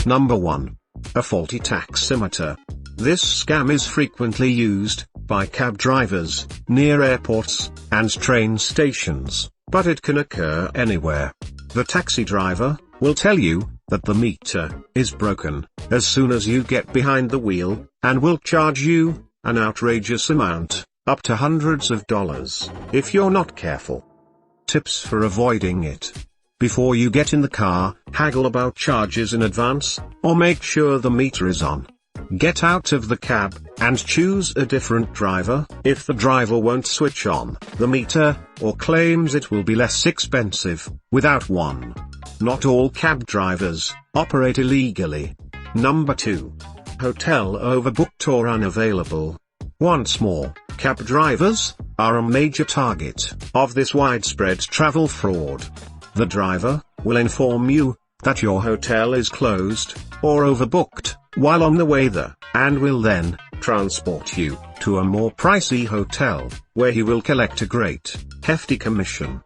Number 1. A faulty taximeter. This scam is frequently used by cab drivers near airports and train stations, but it can occur anywhere. The taxi driver will tell you that the meter is broken as soon as you get behind the wheel, and will charge you an outrageous amount, up to hundreds of dollars, if you're not careful. Tips for avoiding it. Before you get in the car, haggle about charges in advance, or make sure the meter is on. Get out of the cab, and choose a different driver, if the driver won't switch on the meter, or claims it will be less expensive, without one. Not all cab drivers operate illegally. Number 2. Hotel overbooked or unavailable. Once more, cab drivers are a major target of this widespread travel fraud. The driver will inform you that your hotel is closed or overbooked while on the way there, and will then transport you to a more pricey hotel, where he will collect a great, hefty commission.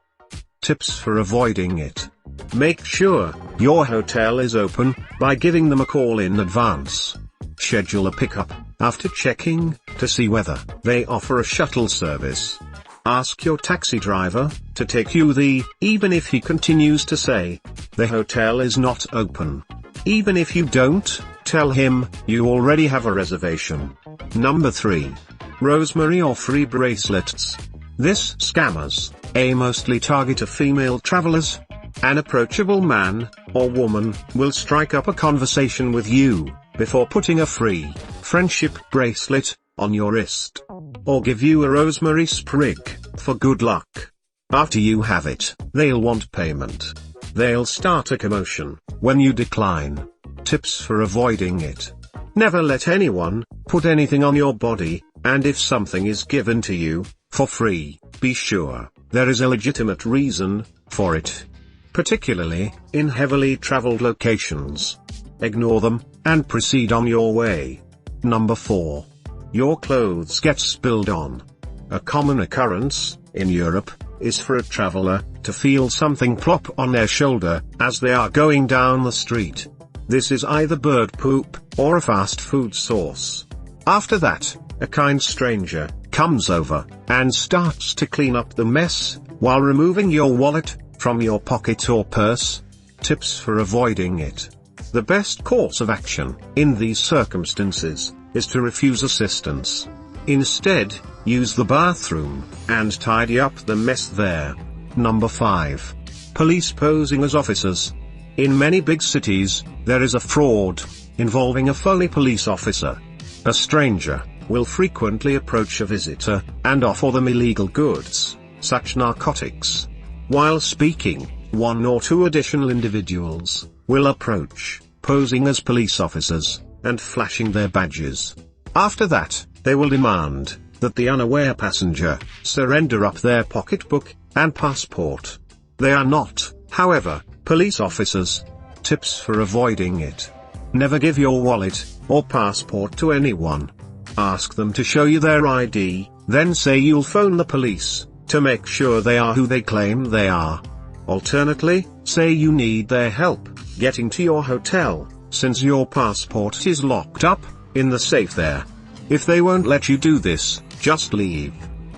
Tips for avoiding it. Make sure your hotel is open by giving them a call in advance. Schedule a pickup after checking to see whether they offer a shuttle service. Ask your taxi driver to take you there, even if he continues to say the hotel is not open. Even if you don't, tell him you already have a reservation. Number 3. Rosemary or free bracelets. This scammers mostly target a female travelers. An approachable man or woman will strike up a conversation with you before putting a free friendship bracelet on your wrist, or give you a rosemary sprig for good luck. After you have it, they'll want payment. They'll start a commotion when you decline. Tips for avoiding it. Never let anyone put anything on your body, and if something is given to you for free, be sure there is a legitimate reason for it. Particularly in heavily traveled locations. Ignore them and proceed on your way. Number 4. Your clothes get spilled on. A common occurrence in Europe is for a traveler to feel something plop on their shoulder as they are going down the street. This is either bird poop or a fast food source. After that, a kind stranger comes over and starts to clean up the mess while removing your wallet from your pocket or purse. Tips for avoiding it. The best course of action in these circumstances is to refuse assistance. Instead, use the bathroom and tidy up the mess there. Number 5. Police posing as officers. In many big cities, there is a fraud involving a phony police officer. A stranger will frequently approach a visitor and offer them illegal goods, such narcotics. While speaking, 1 or 2 additional individuals will approach, posing as police officers, and flashing their badges. After that, they will demand that the unaware passenger surrender up their pocketbook and passport. They are not, however, police officers. Tips for avoiding it. Never give your wallet or passport to anyone. Ask them to show you their ID, then say you'll phone the police to make sure they are who they claim they are. Alternately, say you need their help getting to your hotel, since your passport is locked up in the safe there. If they won't let you do this, just leave.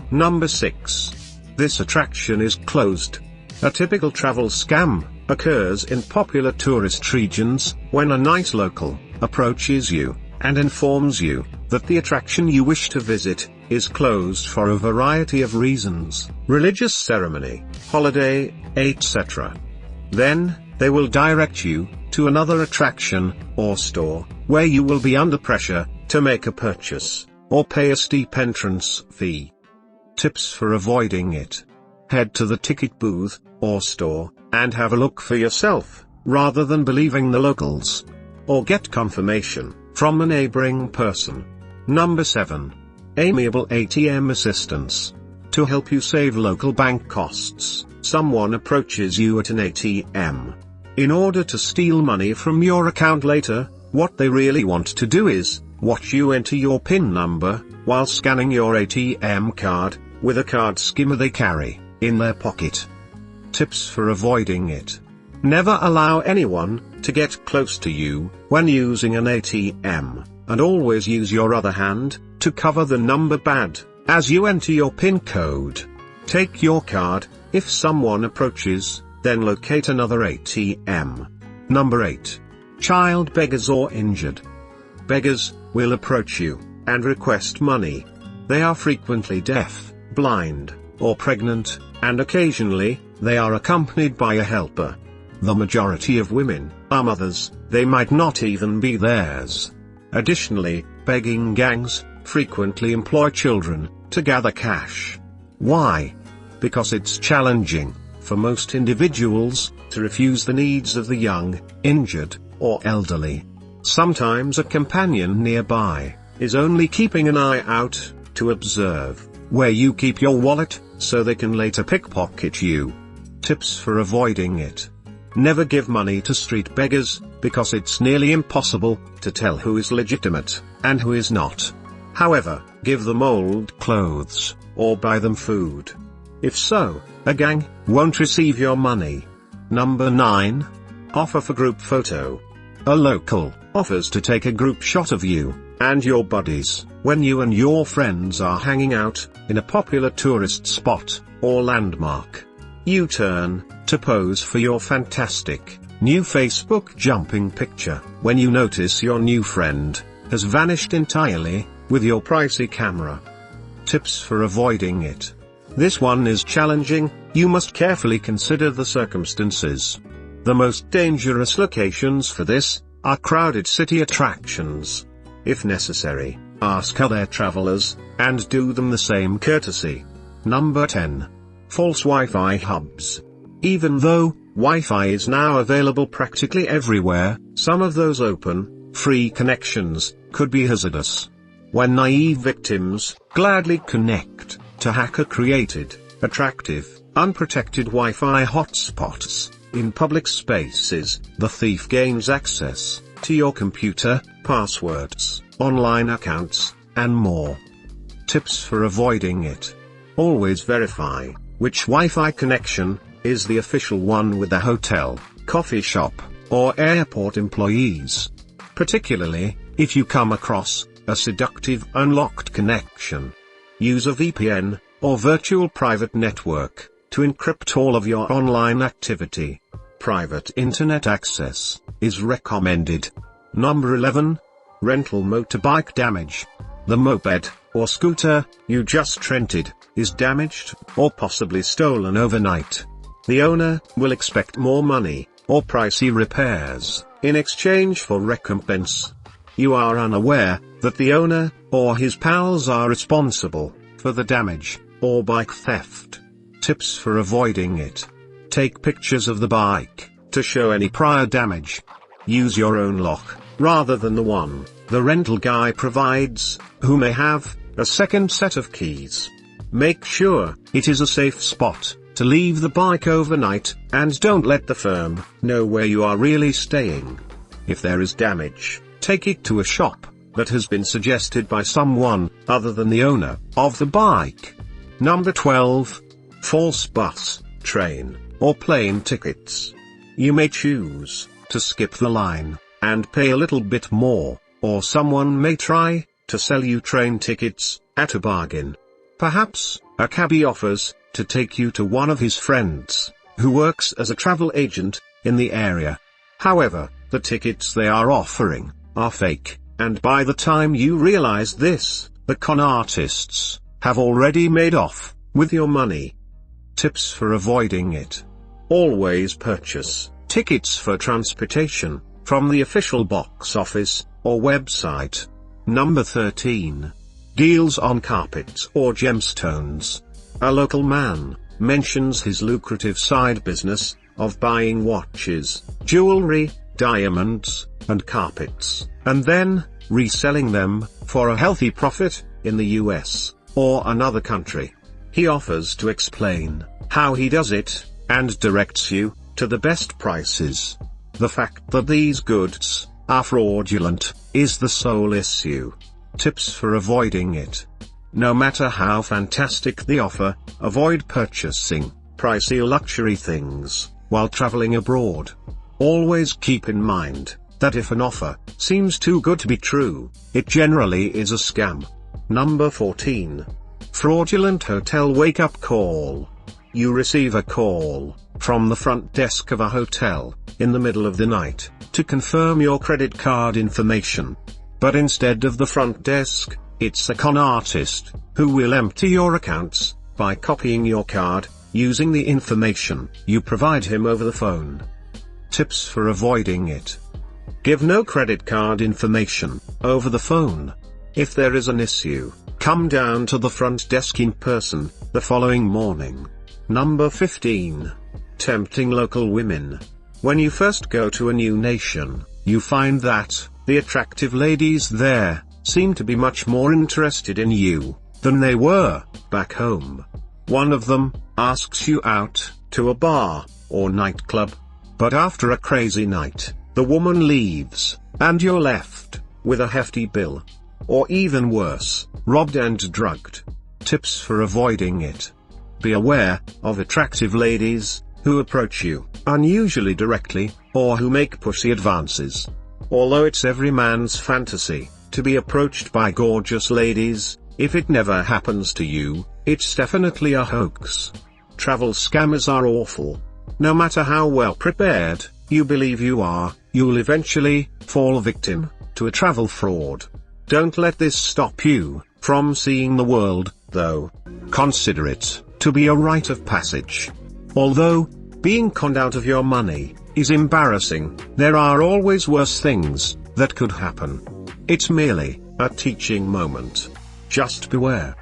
Number 6. This attraction is closed. A typical travel scam occurs in popular tourist regions, when a nice local approaches you and informs you that the attraction you wish to visit is closed for a variety of reasons, religious ceremony, holiday, etc. Then, they will direct you to another attraction or store, where you will be under pressure to make a purchase or pay a steep entrance fee. Tips for avoiding it. Head to the ticket booth or store and have a look for yourself, rather than believing the locals. Or get confirmation from a neighboring person. Number 7. Amiable ATM assistance. To help you save local bank costs, someone approaches you at an ATM. In order to steal money from your account later, what they really want to do is watch you enter your PIN number while scanning your ATM card with a card skimmer they carry in their pocket. Tips for avoiding it. Never allow anyone to get close to you when using an ATM, and always use your other hand to cover the number pad as you enter your PIN code. Take your card. If someone approaches, then locate another ATM. Number 8. Child beggars or injured. Beggars will approach you and request money. They are frequently deaf, blind, or pregnant, and occasionally, they are accompanied by a helper. The majority of women are mothers, they might not even be theirs. Additionally, begging gangs frequently employ children to gather cash. Why? Because it's challenging for most individuals to refuse the needs of the young, injured, or elderly. Sometimes a companion nearby is only keeping an eye out to observe where you keep your wallet, so they can later pickpocket you. Tips for avoiding it. Never give money to street beggars, because it's nearly impossible to tell who is legitimate and who is not. However, give them old clothes, or buy them food. If so, a gang won't receive your money. Number 9. Offer for group photo. A local offers to take a group shot of you and your buddies when you and your friends are hanging out in a popular tourist spot or landmark. You turn to pose for your fantastic new Facebook jumping picture when you notice your new friend has vanished entirely with your pricey camera. Tips for avoiding it. This one is challenging. You must carefully consider the circumstances. The most dangerous locations for this are crowded city attractions. If necessary, ask other travelers, and do them the same courtesy. Number 10. False Wi-Fi hubs. Even though Wi-Fi is now available practically everywhere, some of those open, free connections could be hazardous. When naive victims gladly connect to hacker-created, attractive, unprotected Wi-Fi hotspots in public spaces, the thief gains access to your computer, passwords, online accounts, and more. Tips for avoiding it. Always verify which Wi-Fi connection is the official one with the hotel, coffee shop, or airport employees. Particularly, if you come across a seductive unlocked connection. Use a VPN, or virtual private network, to encrypt all of your online activity. Private internet access is recommended. Number 11. Rental motorbike damage. The moped, or scooter, you just rented, is damaged, or possibly stolen overnight. The owner will expect more money, or pricey repairs, in exchange for recompense. You are unaware that the owner, or his pals are responsible for the damage, or bike theft. Tips for avoiding it. Take pictures of the bike to show any prior damage. Use your own lock, rather than the one the rental guy provides, who may have a second set of keys. Make sure it is a safe spot to leave the bike overnight, and don't let the firm know where you are really staying. If there is damage, take it to a shop that has been suggested by someone other than the owner of the bike. Number 12. False bus, train, or plane tickets. You may choose to skip the line and pay a little bit more, or someone may try to sell you train tickets at a bargain. Perhaps a cabbie offers to take you to one of his friends who works as a travel agent in the area. However, the tickets they are offering are fake, and by the time you realize this, the con artists have already made off with your money. Tips for avoiding it. Always purchase tickets for transportation from the official box office or website. Number 13. Deals on carpets or gemstones. A local man mentions his lucrative side business of buying watches, jewelry, diamonds, and carpets, and then reselling them for a healthy profit in the US or another country. He offers to explain how he does it, and directs you to the best prices. The fact that these goods are fraudulent is the sole issue. Tips for avoiding it. No matter how fantastic the offer, avoid purchasing pricey luxury things while traveling abroad. Always keep in mind that if an offer seems too good to be true, it generally is a scam. Number 14. Fraudulent hotel wake-up call. You receive a call from the front desk of a hotel in the middle of the night to confirm your credit card information. But instead of the front desk, it's a con artist who will empty your accounts by copying your card using the information you provide him over the phone. Tips for avoiding it. Give no credit card information over the phone. If there is an issue, come down to the front desk in person the following morning. Number 15. Tempting local women. When you first go to a new nation, you find that the attractive ladies there seem to be much more interested in you than they were back home. One of them asks you out to a bar or nightclub, but after a crazy night, the woman leaves, and you're left with a hefty bill. Or even worse, robbed and drugged. Tips for avoiding it. Be aware of attractive ladies who approach you unusually directly, or who make pushy advances. Although it's every man's fantasy to be approached by gorgeous ladies, if it never happens to you, it's definitely a hoax. Travel scammers are awful. No matter how well prepared you believe you are, you'll eventually fall victim to a travel fraud. Don't let this stop you from seeing the world, though. Consider it to be a rite of passage. Although being conned out of your money is embarrassing, there are always worse things that could happen. It's merely a teaching moment. Just beware.